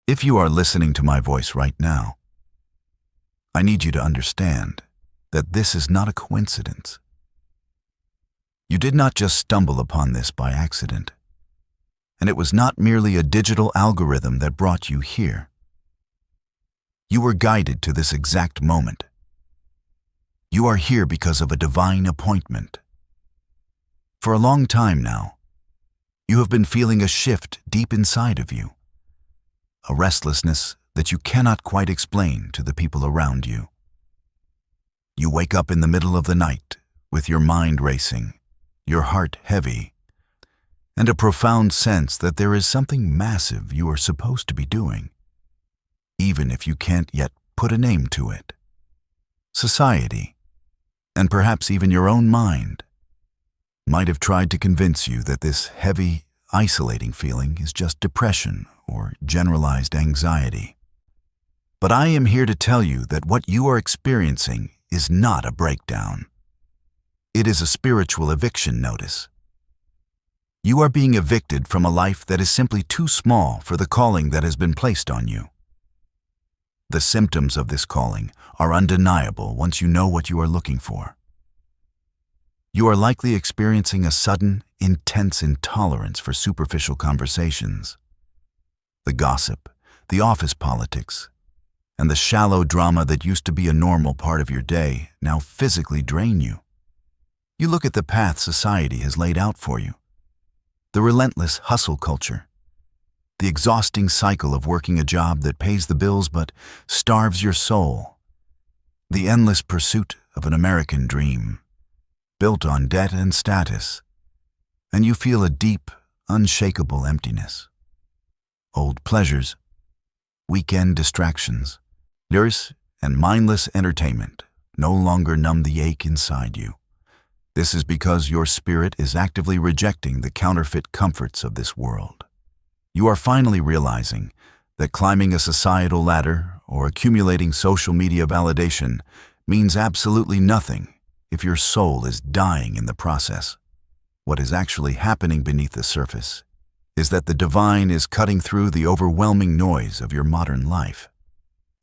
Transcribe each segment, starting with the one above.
If you are listening to my voice right now, I need you to understand that this is not a coincidence. You did not just stumble upon this by accident, and it was not merely a digital algorithm that brought you here. You were guided to this exact moment. You are here because of a divine appointment. For a long time now, you have been feeling a shift deep inside of you, a restlessness that you cannot quite explain to the people around you. You wake up in the middle of the night with your mind racing, your heart heavy, and a profound sense that there is something massive you are supposed to be doing, even if you can't yet put a name to it. Society, and perhaps even your own mind, might have tried to convince you that this heavy, isolating feeling is just depression or generalized anxiety. But I am here to tell you that what you are experiencing is not a breakdown. It is a spiritual eviction notice. You are being evicted from a life that is simply too small for the calling that has been placed on you. The symptoms of this calling are undeniable once you know what you are looking for. You are likely experiencing a sudden, intense intolerance for superficial conversations. The gossip, the office politics, and the shallow drama that used to be a normal part of your day now physically drain you. You look at the path society has laid out for you. The relentless hustle culture, the exhausting cycle of working a job that pays the bills but starves your soul, the endless pursuit of an American dream, built on debt and status, and you feel a deep, unshakable emptiness. Old pleasures, weekend distractions, nurse and mindless entertainment no longer numb the ache inside you. This is because your spirit is actively rejecting the counterfeit comforts of this world. You are finally realizing that climbing a societal ladder or accumulating social media validation means absolutely nothing if your soul is dying in the process. What is actually happening beneath the surface is that the divine is cutting through the overwhelming noise of your modern life.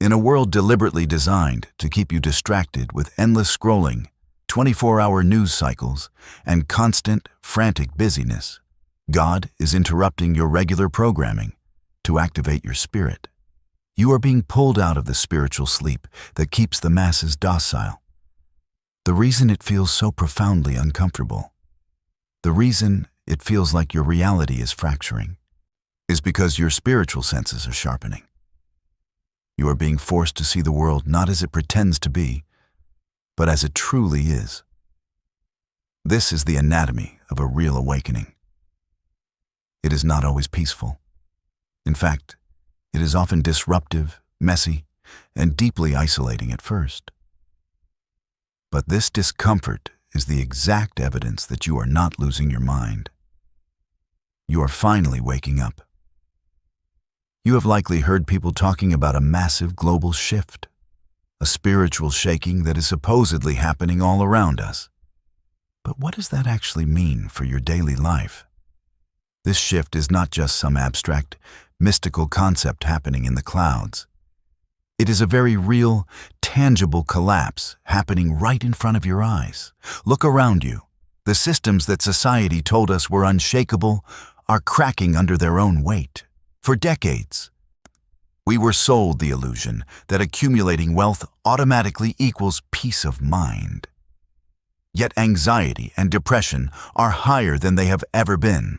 In a world deliberately designed to keep you distracted with endless scrolling, 24-hour news cycles, and constant, frantic busyness, God is interrupting your regular programming to activate your spirit. You are being pulled out of the spiritual sleep that keeps the masses docile. The reason it feels so profoundly uncomfortable, the reason it feels like your reality is fracturing, is because your spiritual senses are sharpening. You are being forced to see the world not as it pretends to be, but as it truly is. This is the anatomy of a real awakening. It is not always peaceful. In fact, it is often disruptive, messy, and deeply isolating at first. But this discomfort is the exact evidence that you are not losing your mind. You are finally waking up. You have likely heard people talking about a massive global shift, a spiritual shaking that is supposedly happening all around us. But what does that actually mean for your daily life? This shift is not just some abstract, mystical concept happening in the clouds. It is a very real, tangible collapse happening right in front of your eyes. Look around you. The systems that society told us were unshakable are cracking under their own weight. For decades, we were sold the illusion that accumulating wealth automatically equals peace of mind. Yet anxiety and depression are higher than they have ever been.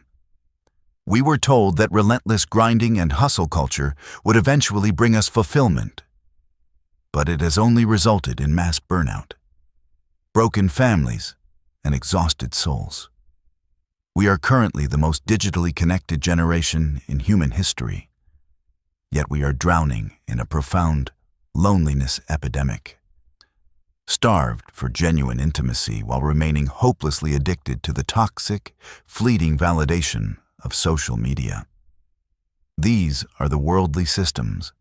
We were told that relentless grinding and hustle culture would eventually bring us fulfillment. But it has only resulted in mass burnout, broken families, and exhausted souls. We are currently the most digitally connected generation in human history, yet we are drowning in a profound loneliness epidemic, starved for genuine intimacy while remaining hopelessly addicted to the toxic, fleeting validation of social media. These are the worldly systems,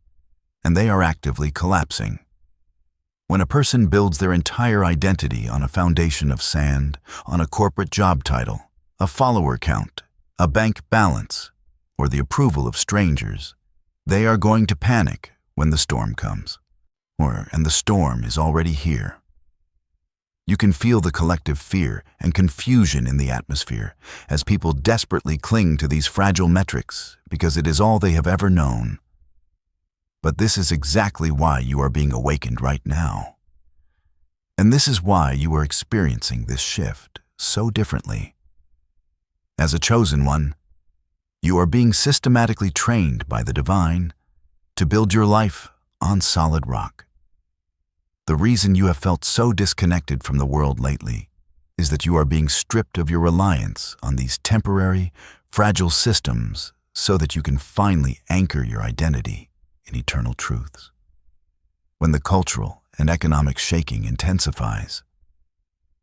and they are actively collapsing. When a person builds their entire identity on a foundation of sand, on a corporate job title, a follower count, a bank balance, or the approval of strangers, They are going to panic when the storm comes, and the storm is already here. You can feel the collective fear and confusion in the atmosphere as people desperately cling to these fragile metrics because it is all they have ever known. But this is exactly why you are being awakened right now. And this is why you are experiencing this shift so differently. As a chosen one, you are being systematically trained by the divine to build your life on solid rock. The reason you have felt so disconnected from the world lately is that you are being stripped of your reliance on these temporary, fragile systems so that you can finally anchor your identity in eternal truths. When the cultural and economic shaking intensifies,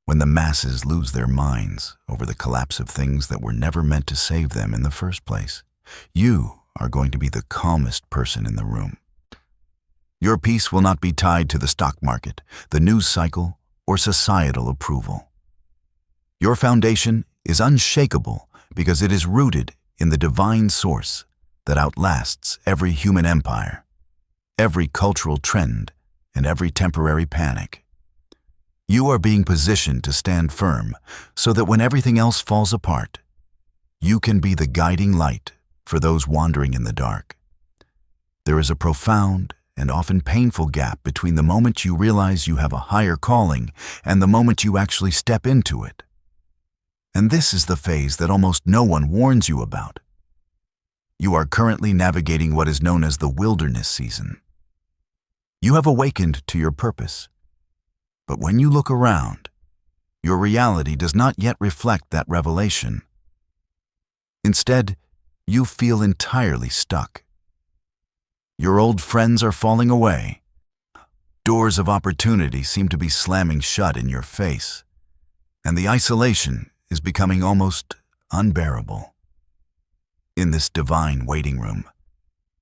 when the masses lose their minds over the collapse of things that were never meant to save them in the first place, you are going to be the calmest person in the room. Your peace will not be tied to the stock market, the news cycle, or societal approval. Your foundation is unshakable because it is rooted in the divine source that outlasts every human empire, every cultural trend, and every temporary panic. You are being positioned to stand firm so that when everything else falls apart, you can be the guiding light for those wandering in the dark. There is a profound and often painful gap between the moment you realize you have a higher calling and the moment you actually step into it. And this is the phase that almost no one warns you about. You are currently navigating what is known as the wilderness season. You have awakened to your purpose, but when you look around, your reality does not yet reflect that revelation. Instead, you feel entirely stuck. Your old friends are falling away. Doors of opportunity seem to be slamming shut in your face, and the isolation is becoming almost unbearable. In this divine waiting room,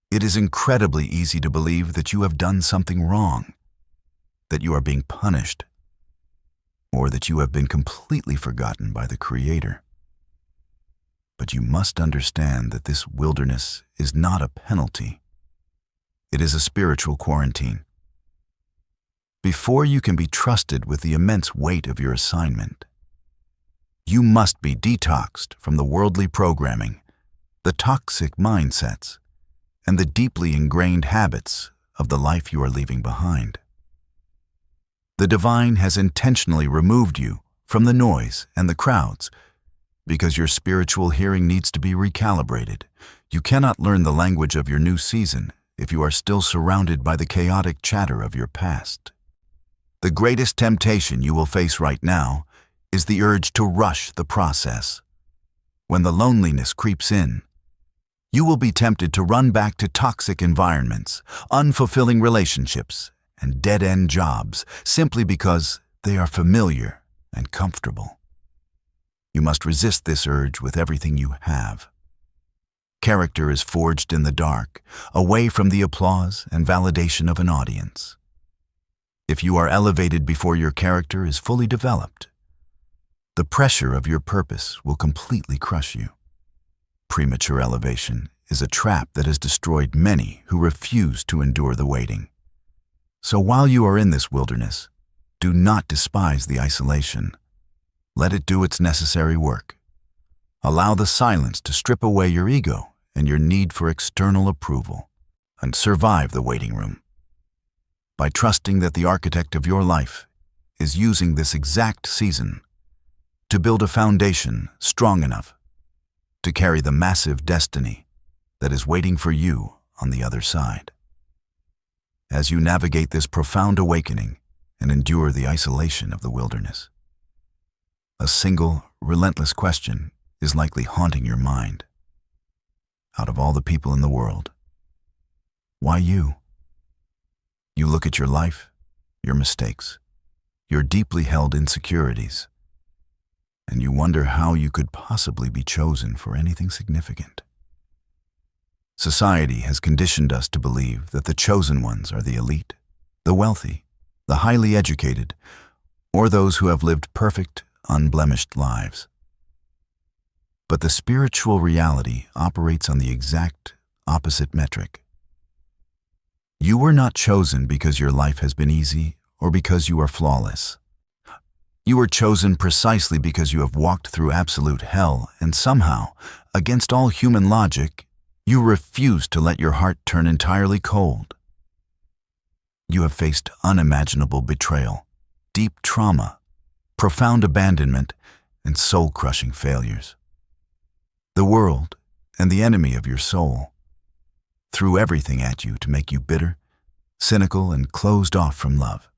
it is incredibly easy to believe that you have done something wrong, that you are being punished, or that you have been completely forgotten by the Creator. But you must understand that this wilderness is not a penalty. It is a spiritual quarantine. Before you can be trusted with the immense weight of your assignment, you must be detoxed from the worldly programming, the toxic mindsets, and the deeply ingrained habits of the life you are leaving behind. The divine has intentionally removed you from the noise and the crowds because your spiritual hearing needs to be recalibrated. You cannot learn the language of your new season if you are still surrounded by the chaotic chatter of your past. The greatest temptation you will face right now is the urge to rush the process. When the loneliness creeps in, you will be tempted to run back to toxic environments, unfulfilling relationships, and dead-end jobs simply because they are familiar and comfortable. You must resist this urge with everything you have. Character is forged in the dark, away from the applause and validation of an audience. If you are elevated before your character is fully developed, the pressure of your purpose will completely crush you. Premature elevation is a trap that has destroyed many who refuse to endure the waiting. So while you are in this wilderness, do not despise the isolation. Let it do its necessary work. Allow the silence to strip away your ego and your need for external approval, and survive the waiting room. By trusting that the architect of your life is using this exact season to build a foundation strong enough to carry the massive destiny that is waiting for you on the other side. As you navigate this profound awakening and endure the isolation of the wilderness, a single, relentless question is likely haunting your mind. Out of all the people in the world, why you? You look at your life, your mistakes, your deeply held insecurities, and you wonder how you could possibly be chosen for anything significant. Society has conditioned us to believe that the chosen ones are the elite, the wealthy, the highly educated, or those who have lived perfect, unblemished lives. But the spiritual reality operates on the exact opposite metric. You were not chosen because your life has been easy or because you are flawless. You were chosen precisely because you have walked through absolute hell, and somehow, against all human logic, you refuse to let your heart turn entirely cold. You have faced unimaginable betrayal, deep trauma, profound abandonment, and soul-crushing failures. The world and the enemy of your soul threw everything at you to make you bitter, cynical, and closed off from love.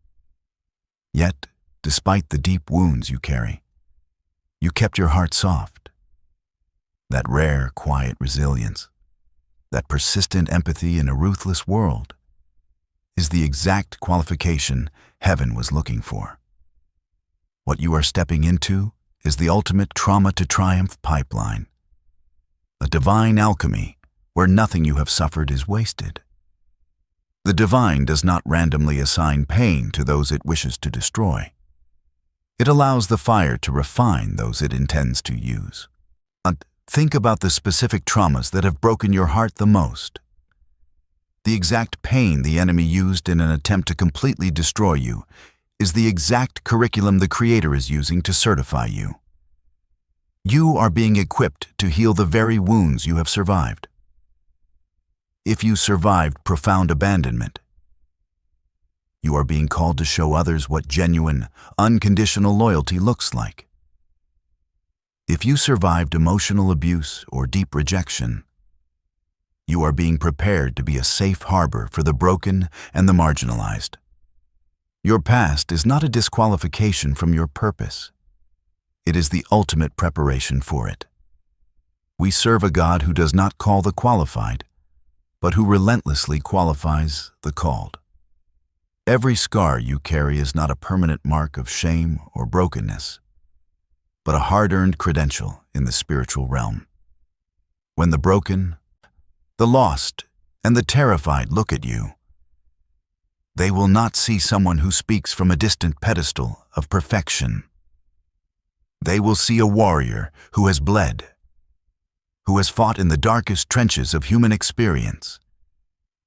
Yet, despite the deep wounds you carry, you kept your heart soft. That rare, quiet resilience, that persistent empathy in a ruthless world, is the exact qualification heaven was looking for. What you are stepping into is the ultimate trauma-to-triumph pipeline, a divine alchemy where nothing you have suffered is wasted. The divine does not randomly assign pain to those it wishes to destroy. It allows the fire to refine those it intends to use. Think about the specific traumas that have broken your heart the most. The exact pain the enemy used in an attempt to completely destroy you is the exact curriculum the Creator is using to certify you. You are being equipped to heal the very wounds you have survived. If you survived profound abandonment, you are being called to show others what genuine, unconditional loyalty looks like. If you survived emotional abuse or deep rejection, you are being prepared to be a safe harbor for the broken and the marginalized. Your past is not a disqualification from your purpose. It is the ultimate preparation for it. We serve a God who does not call the qualified, but who relentlessly qualifies the called. Every scar you carry is not a permanent mark of shame or brokenness, but a hard-earned credential in the spiritual realm. When the broken, the lost, and the terrified look at you, they will not see someone who speaks from a distant pedestal of perfection. They will see a warrior who has bled, who has fought in the darkest trenches of human experience,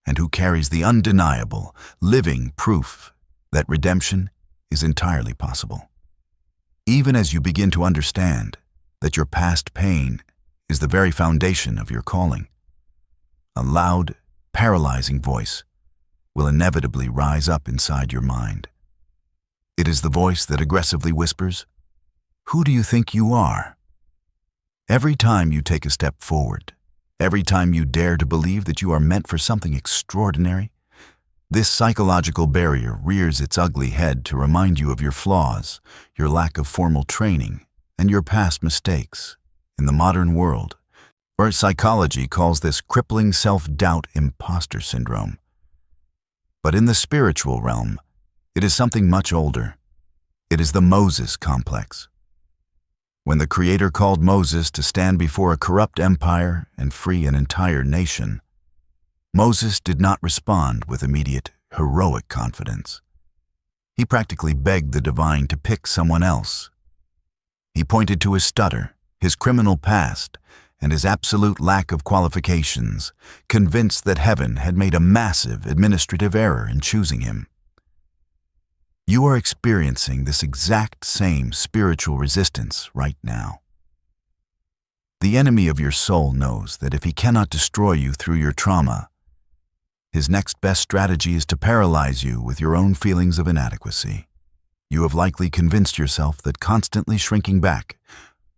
and who carries the undeniable, living proof that redemption is entirely possible. Even as you begin to understand that your past pain is the very foundation of your calling, a loud, paralyzing voice will inevitably rise up inside your mind. It is the voice that aggressively whispers, "Who do you think you are?" Every time you take a step forward, every time you dare to believe that you are meant for something extraordinary, this psychological barrier rears its ugly head to remind you of your flaws, your lack of formal training, and your past mistakes. In the modern world, where psychology calls this crippling self-doubt imposter syndrome. But in the spiritual realm, it is something much older. It is the Moses complex. When the Creator called Moses to stand before a corrupt empire and free an entire nation, Moses did not respond with immediate, heroic confidence. He practically begged the divine to pick someone else. He pointed to his stutter, his criminal past, and his absolute lack of qualifications, convinced that heaven had made a massive administrative error in choosing him. You are experiencing this exact same spiritual resistance right now. The enemy of your soul knows that if he cannot destroy you through your trauma, his next best strategy is to paralyze you with your own feelings of inadequacy. You have likely convinced yourself that constantly shrinking back,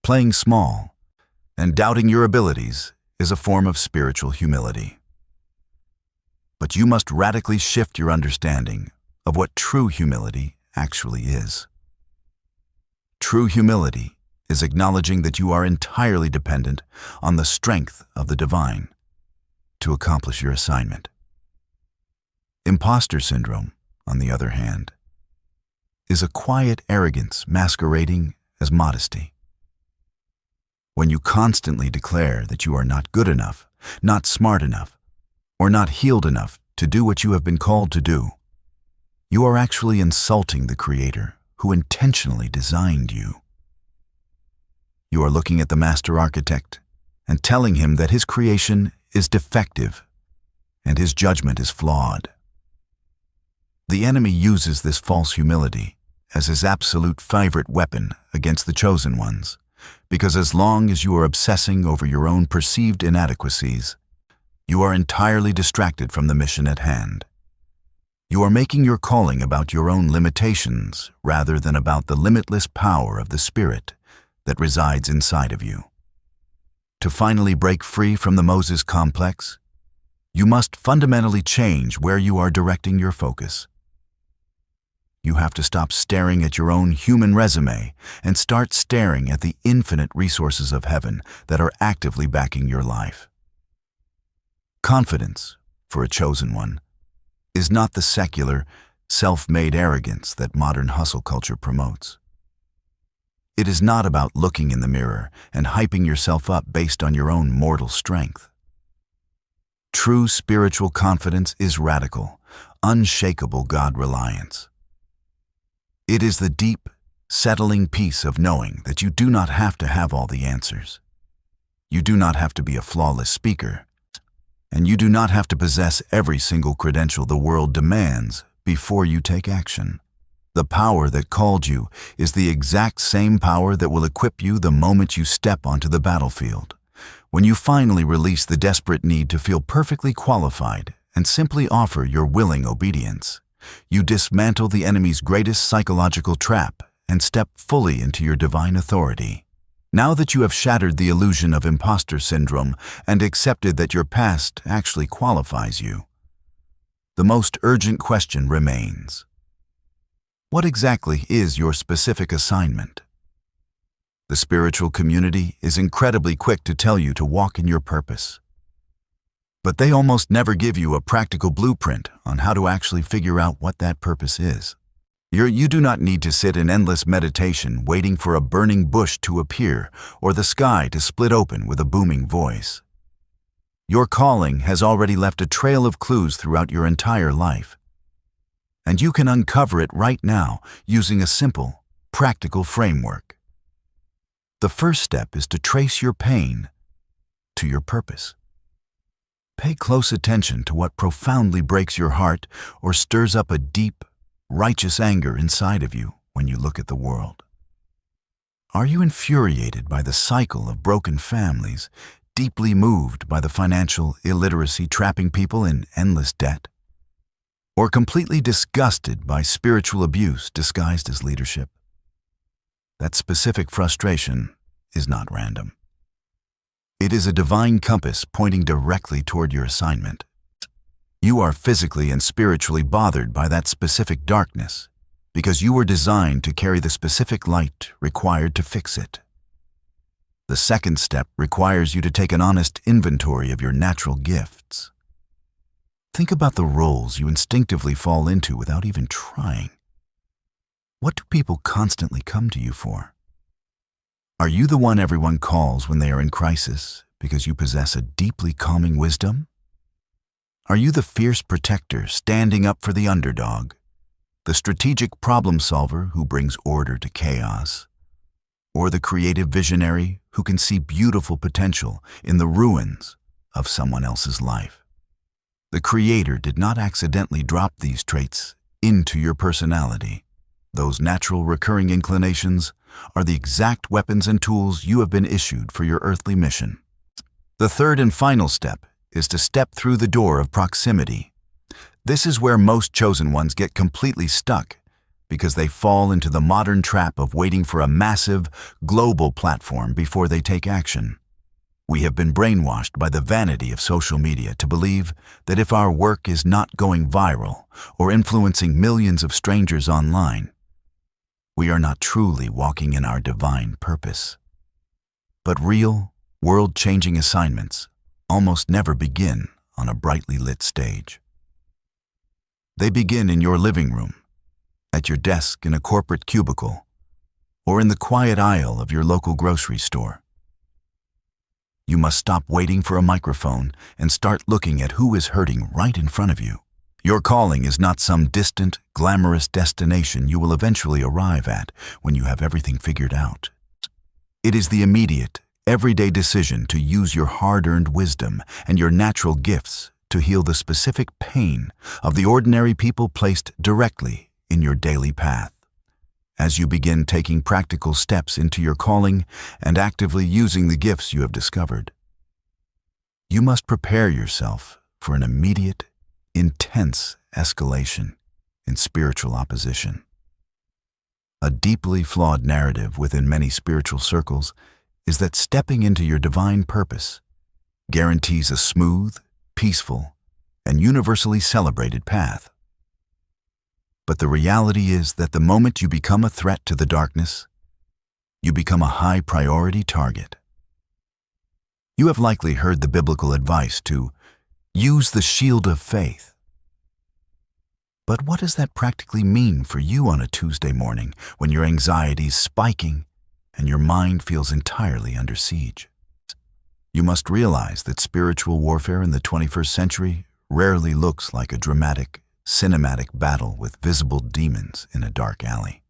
playing small, and doubting your abilities is a form of spiritual humility. But you must radically shift your understanding of what true humility actually is. True humility is acknowledging that you are entirely dependent on the strength of the divine to accomplish your assignment. Imposter syndrome, on the other hand, is a quiet arrogance masquerading as modesty. When you constantly declare that you are not good enough, not smart enough, or not healed enough to do what you have been called to do, you are actually insulting the Creator who intentionally designed you. You are looking at the master architect and telling him that his creation is defective and his judgment is flawed. The enemy uses this false humility as his absolute favorite weapon against the chosen ones, because as long as you are obsessing over your own perceived inadequacies, you are entirely distracted from the mission at hand. You are making your calling about your own limitations rather than about the limitless power of the Spirit that resides inside of you. To finally break free from the Moses complex, you must fundamentally change where you are directing your focus. You have to stop staring at your own human resume and start staring at the infinite resources of heaven that are actively backing your life. Confidence, for a chosen one, is not the secular, self-made arrogance that modern hustle culture promotes. It is not about looking in the mirror and hyping yourself up based on your own mortal strength. True spiritual confidence is radical, unshakable God reliance. It is the deep, settling peace of knowing that you do not have to have all the answers. You do not have to be a flawless speaker, and you do not have to possess every single credential the world demands before you take action. The power that called you is the exact same power that will equip you the moment you step onto the battlefield. When you finally release the desperate need to feel perfectly qualified and simply offer your willing obedience, you dismantle the enemy's greatest psychological trap and step fully into your divine authority. Now that you have shattered the illusion of imposter syndrome and accepted that your past actually qualifies you, the most urgent question remains: what exactly is your specific assignment? The spiritual community is incredibly quick to tell you to walk in your purpose, but they almost never give you a practical blueprint on how to actually figure out what that purpose is. You do not need to sit in endless meditation waiting for a burning bush to appear or the sky to split open with a booming voice. Your calling has already left a trail of clues throughout your entire life, and you can uncover it right now using a simple, practical framework. The first step is to trace your pain to your purpose. Pay close attention to what profoundly breaks your heart or stirs up a deep, righteous anger inside of you when you look at the world. Are you infuriated by the cycle of broken families, deeply moved by the financial illiteracy trapping people in endless debt, or completely disgusted by spiritual abuse disguised as leadership? That specific frustration is not random. It is a divine compass pointing directly toward your assignment. You are physically and spiritually bothered by that specific darkness because you were designed to carry the specific light required to fix it. The second step requires you to take an honest inventory of your natural gifts. Think about the roles you instinctively fall into without even trying. What do people constantly come to you for? Are you the one everyone calls when they are in crisis because you possess a deeply calming wisdom? Are you the fierce protector standing up for the underdog, the strategic problem solver who brings order to chaos, or the creative visionary who can see beautiful potential in the ruins of someone else's life? The Creator did not accidentally drop these traits into your personality. Those natural recurring inclinations are the exact weapons and tools you have been issued for your earthly mission. The third and final step is to step through the door of proximity. This is where most chosen ones get completely stuck because they fall into the modern trap of waiting for a massive, global platform before they take action. We have been brainwashed by the vanity of social media to believe that if our work is not going viral or influencing millions of strangers online, we are not truly walking in our divine purpose. But real, world-changing assignments almost never begin on a brightly lit stage. They begin in your living room, at your desk in a corporate cubicle, or in the quiet aisle of your local grocery store. You must stop waiting for a microphone and start looking at who is hurting right in front of you. Your calling is not some distant, glamorous destination you will eventually arrive at when you have everything figured out. It is the immediate, everyday decision to use your hard-earned wisdom and your natural gifts to heal the specific pain of the ordinary people placed directly in your daily path. As you begin taking practical steps into your calling and actively using the gifts you have discovered, you must prepare yourself for an immediate, intense escalation in spiritual opposition. A deeply flawed narrative within many spiritual circles is that stepping into your divine purpose guarantees a smooth, peaceful, and universally celebrated path. But the reality is that the moment you become a threat to the darkness, you become a high-priority target. You have likely heard the biblical advice to use the shield of faith. But what does that practically mean for you on a Tuesday morning when your anxiety is spiking and your mind feels entirely under siege? You must realize that spiritual warfare in the 21st century rarely looks like a dramatic, cinematic battle with visible demons in a dark alley.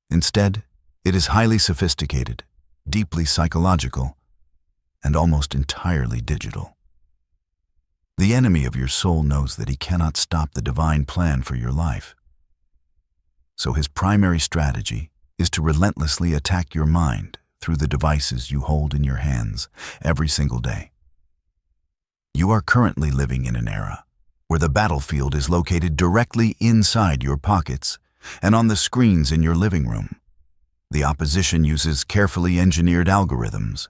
Instead, it is highly sophisticated, deeply psychological, and almost entirely digital. The enemy of your soul knows that he cannot stop the divine plan for your life. So his primary strategy is to relentlessly attack your mind through the devices you hold in your hands every single day. You are currently living in an era where the battlefield is located directly inside your pockets and on the screens in your living room. The opposition uses carefully engineered algorithms,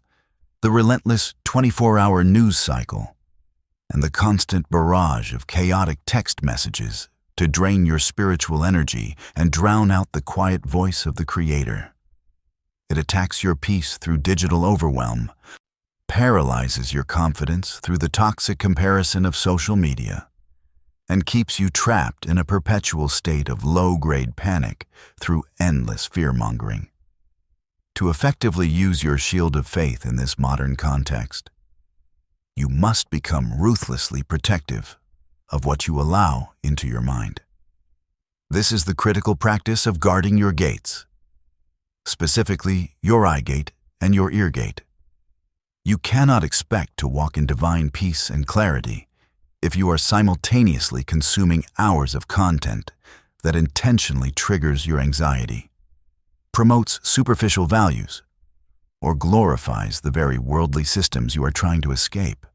the relentless 24-hour news cycle, and the constant barrage of chaotic text messages to drain your spiritual energy and drown out the quiet voice of the Creator. It attacks your peace through digital overwhelm, paralyzes your confidence through the toxic comparison of social media, and keeps you trapped in a perpetual state of low-grade panic through endless fear-mongering. To effectively use your shield of faith in this modern context, you must become ruthlessly protective of what you allow into your mind. This is the critical practice of guarding your gates, specifically your eye gate and your ear gate. You cannot expect to walk in divine peace and clarity if you are simultaneously consuming hours of content that intentionally triggers your anxiety, promotes superficial values, or glorifies the very worldly systems you are trying to escape.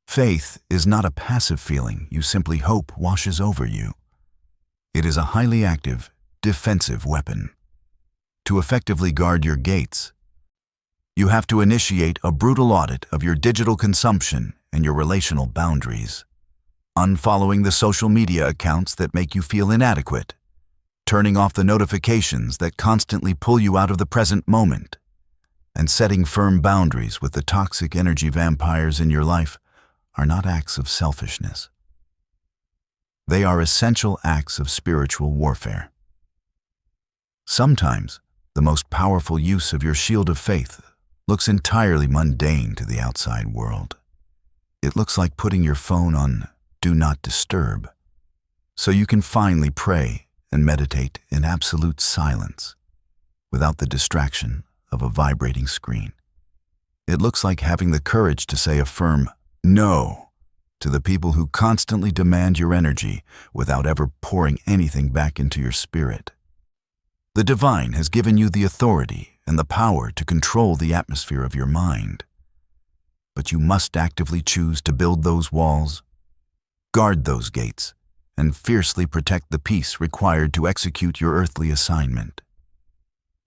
Faith is not a passive feeling you simply hope washes over you. It is a highly active, defensive weapon. To effectively guard your gates, you have to initiate a brutal audit of your digital consumption and your relational boundaries, unfollowing the social media accounts that make you feel inadequate, turning off the notifications that constantly pull you out of the present moment, and setting firm boundaries with the toxic energy vampires in your life are not acts of selfishness. They are essential acts of spiritual warfare. Sometimes, the most powerful use of your shield of faith looks entirely mundane to the outside world. It looks like putting your phone on Do Not Disturb, so you can finally pray and meditate in absolute silence without the distraction of a vibrating screen. It looks like having the courage to say a firm no to the people who constantly demand your energy without ever pouring anything back into your spirit. The divine has given you the authority and the power to control the atmosphere of your mind. But you must actively choose to build those walls, guard those gates, and fiercely protect the peace required to execute your earthly assignment.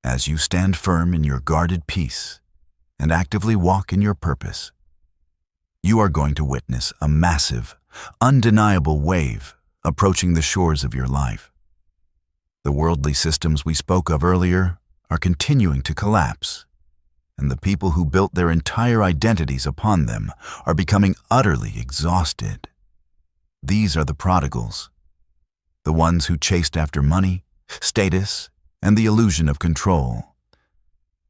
As you stand firm in your guarded peace and actively walk in your purpose, you are going to witness a massive, undeniable wave approaching the shores of your life. The worldly systems we spoke of earlier are continuing to collapse, and the people who built their entire identities upon them are becoming utterly exhausted. These are the prodigals, the ones who chased after money, status, and the illusion of control.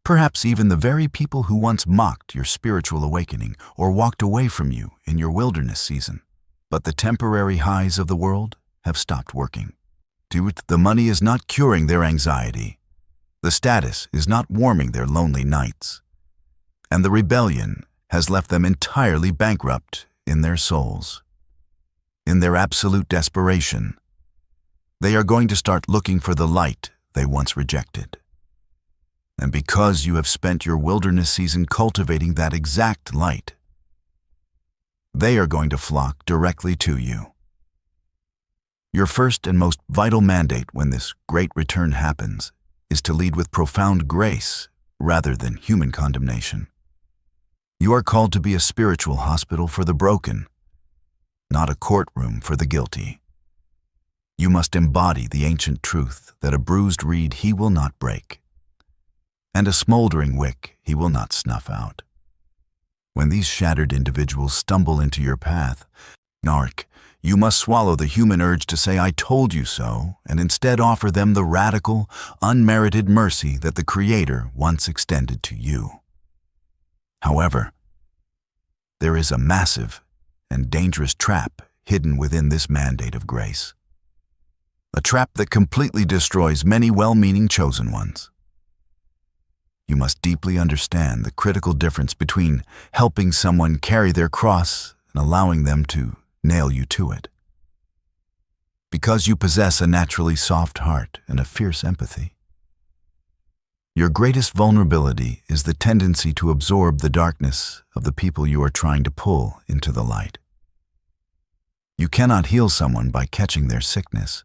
Perhaps even the very people who once mocked your spiritual awakening or walked away from you in your wilderness season. But the temporary highs of the world have stopped working. The money is not curing their anxiety. The status is not warming their lonely nights. And the rebellion has left them entirely bankrupt in their souls. In their absolute desperation, they are going to start looking for the light they once rejected. And because you have spent your wilderness season cultivating that exact light, they are going to flock directly to you. Your first and most vital mandate when this great return happens is to lead with profound grace rather than human condemnation. You are called to be a spiritual hospital for the broken, not a courtroom for the guilty. You must embody the ancient truth that a bruised reed he will not break, and a smoldering wick he will not snuff out. When these shattered individuals stumble into your path, you must swallow the human urge to say, "I told you so," and instead offer them the radical, unmerited mercy that the Creator once extended to you. However, there is a massive and dangerous trap hidden within this mandate of grace. A trap that completely destroys many well-meaning chosen ones. You must deeply understand the critical difference between helping someone carry their cross and allowing them to nail you to it. Because you possess a naturally soft heart and a fierce empathy, your greatest vulnerability is the tendency to absorb the darkness of the people you are trying to pull into the light. You cannot heal someone by catching their sickness,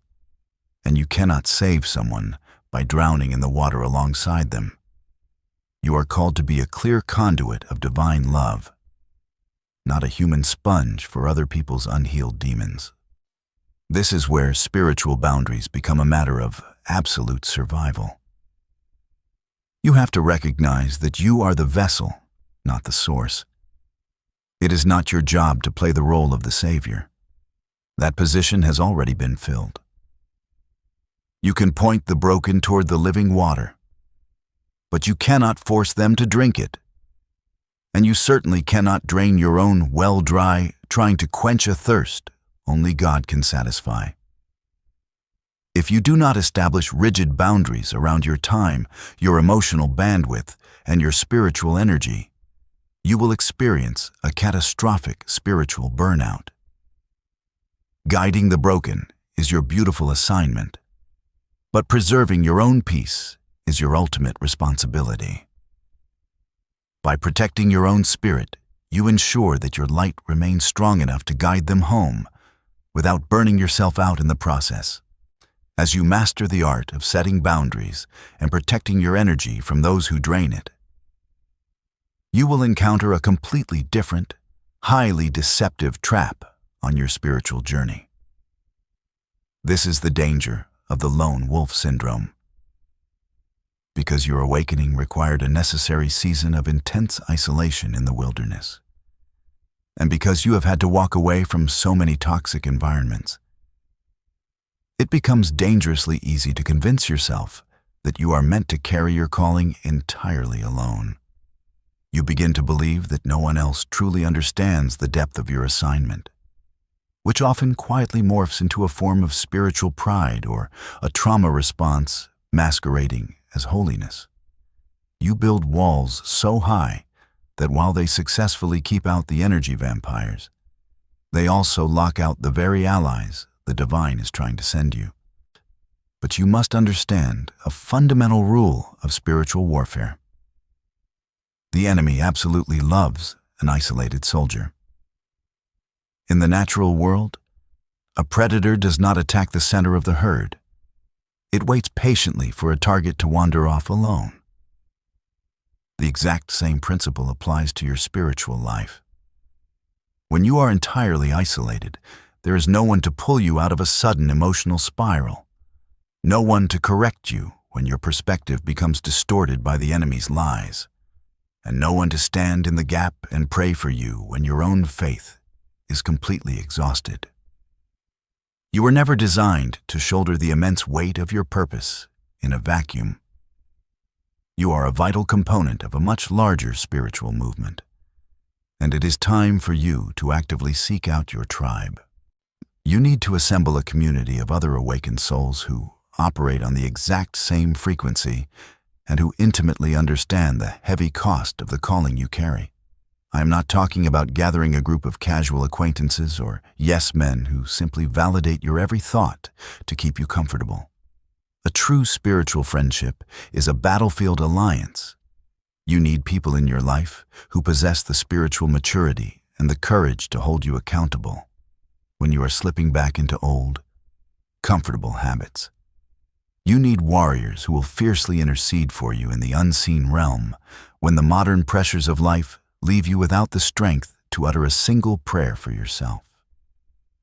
and you cannot save someone by drowning in the water alongside them. You are called to be a clear conduit of divine love, not a human sponge for other people's unhealed demons. This is where spiritual boundaries become a matter of absolute survival. You have to recognize that you are the vessel, not the source. It is not your job to play the role of the Savior. That position has already been filled. You can point the broken toward the living water, but you cannot force them to drink it. And you certainly cannot drain your own well dry, trying to quench a thirst only God can satisfy. If you do not establish rigid boundaries around your time, your emotional bandwidth, and your spiritual energy, you will experience a catastrophic spiritual burnout. Guiding the broken is your beautiful assignment, but preserving your own peace is your ultimate responsibility. By protecting your own spirit, you ensure that your light remains strong enough to guide them home without burning yourself out in the process. As you master the art of setting boundaries and protecting your energy from those who drain it, you will encounter a completely different, highly deceptive trap on your spiritual journey. This is the danger of the lone wolf syndrome. Because your awakening required a necessary season of intense isolation in the wilderness, and because you have had to walk away from so many toxic environments, it becomes dangerously easy to convince yourself that you are meant to carry your calling entirely alone. You begin to believe that no one else truly understands the depth of your assignment, which often quietly morphs into a form of spiritual pride or a trauma response masquerading as holiness. You build walls so high that while they successfully keep out the energy vampires, they also lock out the very allies the divine is trying to send you. But you must understand a fundamental rule of spiritual warfare. The enemy absolutely loves an isolated soldier. In the natural world, a predator does not attack the center of the herd. It waits patiently for a target to wander off alone. The exact same principle applies to your spiritual life. When you are entirely isolated, there is no one to pull you out of a sudden emotional spiral, no one to correct you when your perspective becomes distorted by the enemy's lies, and no one to stand in the gap and pray for you when your own faith is completely exhausted. You were never designed to shoulder the immense weight of your purpose in a vacuum. You are a vital component of a much larger spiritual movement, and it is time for you to actively seek out your tribe. You need to assemble a community of other awakened souls who operate on the exact same frequency and who intimately understand the heavy cost of the calling you carry. I am not talking about gathering a group of casual acquaintances or yes men who simply validate your every thought to keep you comfortable. A true spiritual friendship is a battlefield alliance. You need people in your life who possess the spiritual maturity and the courage to hold you accountable when you are slipping back into old, comfortable habits. You need warriors who will fiercely intercede for you in the unseen realm when the modern pressures of life leave you without the strength to utter a single prayer for yourself.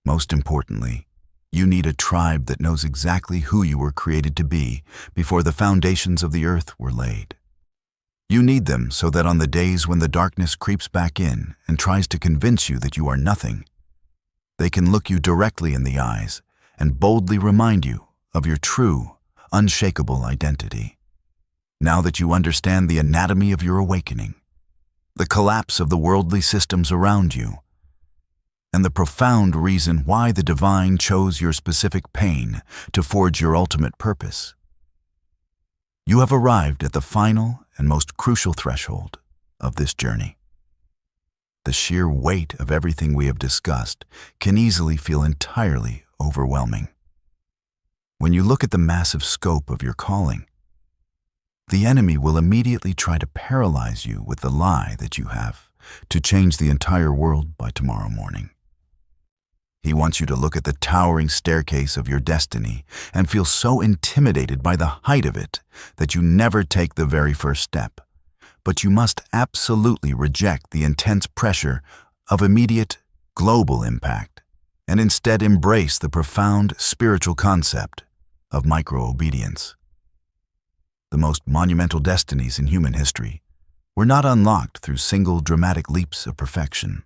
Most importantly, you need a tribe that knows exactly who you were created to be before the foundations of the earth were laid. You need them so that on the days when the darkness creeps back in and tries to convince you that you are nothing, they can look you directly in the eyes and boldly remind you of your true, unshakable identity. Now that you understand the anatomy of your awakening, the collapse of the worldly systems around you, and the profound reason why the divine chose your specific pain to forge your ultimate purpose, you have arrived at the final and most crucial threshold of this journey. The sheer weight of everything we have discussed can easily feel entirely overwhelming. When you look at the massive scope of your calling, the enemy will immediately try to paralyze you with the lie that you have to change the entire world by tomorrow morning. He wants you to look at the towering staircase of your destiny and feel so intimidated by the height of it that you never take the very first step. But you must absolutely reject the intense pressure of immediate, global impact and instead embrace the profound spiritual concept of micro-obedience. The most monumental destinies in human history were not unlocked through single dramatic leaps of perfection.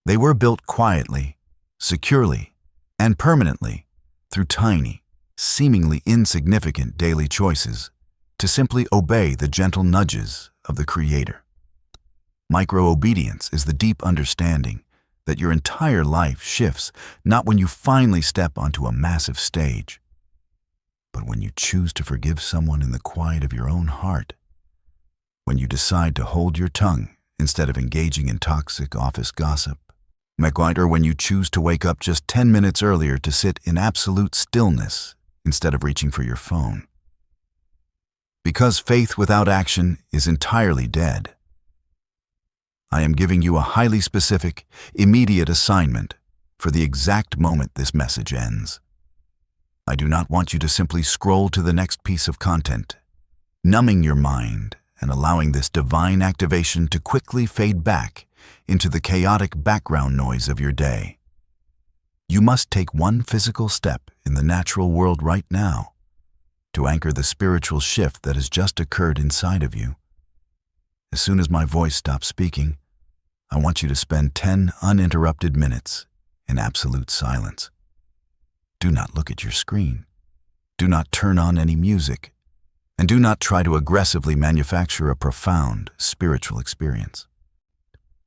They were built quietly, securely, and permanently through tiny, seemingly insignificant daily choices to simply obey the gentle nudges of the Creator. Micro-obedience is the deep understanding that your entire life shifts not when you finally step onto a massive stage, but when you choose to forgive someone in the quiet of your own heart, when you decide to hold your tongue instead of engaging in toxic office gossip, or when you choose to wake up just 10 minutes earlier to sit in absolute stillness instead of reaching for your phone. Because faith without action is entirely dead, I am giving you a highly specific, immediate assignment for the exact moment this message ends. I do not want you to simply scroll to the next piece of content, numbing your mind and allowing this divine activation to quickly fade back into the chaotic background noise of your day. You must take one physical step in the natural world right now to anchor the spiritual shift that has just occurred inside of you. As soon as my voice stops speaking, I want you to spend 10 uninterrupted minutes in absolute silence. Do not look at your screen. Do not turn on any music. And do not try to aggressively manufacture a profound spiritual experience.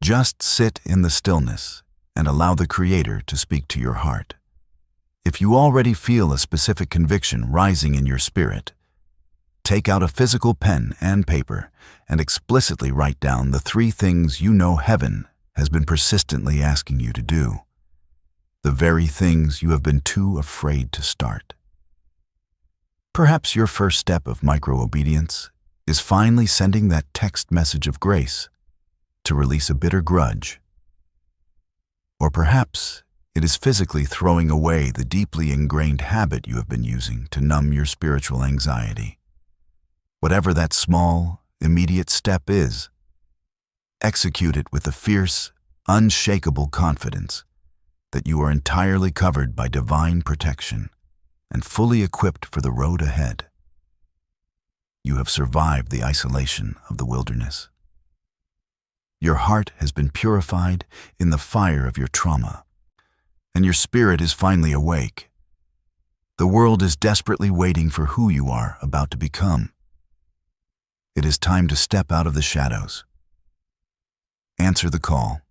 Just sit in the stillness and allow the Creator to speak to your heart. If you already feel a specific conviction rising in your spirit, take out a physical pen and paper and explicitly write down the 3 things you know heaven has been persistently asking you to do, the very things you have been too afraid to start. Perhaps your first step of micro-obedience is finally sending that text message of grace to release a bitter grudge. Or perhaps it is physically throwing away the deeply ingrained habit you have been using to numb your spiritual anxiety. Whatever that small, immediate step is, execute it with the fierce, unshakable confidence that you are entirely covered by divine protection and fully equipped for the road ahead. You have survived the isolation of the wilderness. Your heart has been purified in the fire of your trauma, and your spirit is finally awake. The world is desperately waiting for who you are about to become. It is time to step out of the shadows. Answer the call.